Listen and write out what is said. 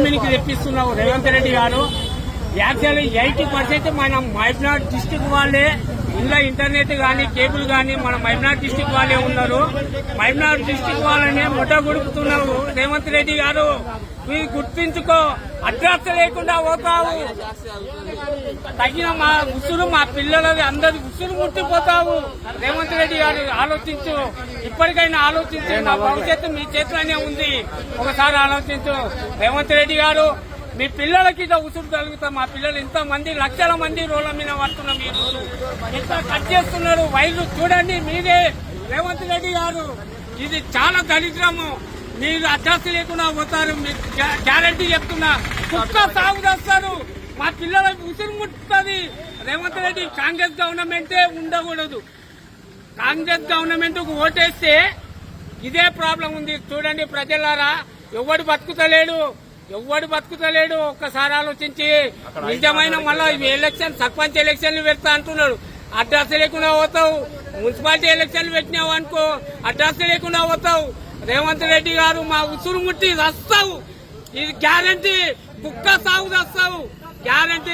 తెప్పిస్తున్నావు రేవంత్ రెడ్డి గారు. యాక్చువల్లీ 80% మన మహబూబ్నగర్ డిస్టిక్ వాళ్ళే ఇంట్లో ఇంటర్నెట్ గానీ కేబుల్ గానీ మన మహబూబ్నగర్ డిస్టిక్ వాళ్ళే ఉన్నారు. మహబూబ్నగర్ డిస్టిక్ వాళ్ళనే ముఠ గుడుపుతున్నారు రేవంత్ రెడ్డి గారు. మీరు గుర్తించుకో, అడ్రస్ లేకుండా పోతావు. తగిన మా ఉసురు మా పిల్లలది అందరి ఉసురు ముట్టిపోతావు. రేవంత్ రెడ్డి గారు ఆలోచించు, ఇప్పటికైనా ఆలోచించు. నా భవిష్యత్తు మీ చేతిలోనే ఉంది, ఒకసారి ఆలోచించు రేవంత్ రెడ్డి గారు. మీ పిల్లలకి ఉసురు తగులుతాం. మా పిల్లలు ఇంతమంది లక్షల మంది రోడ్ల మీద పడుతున్నాం. ఈ రోజు ఎంత కట్ చేస్తున్నారు వైర్లు చూడండి మీరే రేవంత్ రెడ్డి గారు. ఇది చాలా దరిద్రము. మీరు అడ్రస్ లేకుండా పోతారు. మీరు గ్యారంటీ చెప్తున్నా, కుక్క సాగు చేస్తారు. మా పిల్లలకు ఉసురు ముట్టుతుంది రేవంత్ రెడ్డి. కాంగ్రెస్ గవర్నమెంటే ఉండకూడదు. కాంగ్రెస్ గవర్నమెంట్ కు ఓటేస్తే ఇదే ప్రాబ్లం ఉంది. చూడండి ప్రజలారా, ఎవడు బతుకుతలేడు. ఒక్కసారి ఆలోచించి నిజమైన మళ్ళా ఎలక్షన్ సర్పంచ్ ఎలక్షన్లు పెడతా అంటున్నాడు. అడ్రస్ లేకుండా పోతావు. మున్సిపాలిటీ ఎలక్షన్లు పెట్టినావు అనుకో, అడ్రస్ లేకుండా పోతావు. రేవంత్ రెడ్డి గారు మా ఉసురు ముట్టి వస్తావు. ఇది గ్యారంటీ. కుక్క సాగు వస్తావు గ్యారంటీ.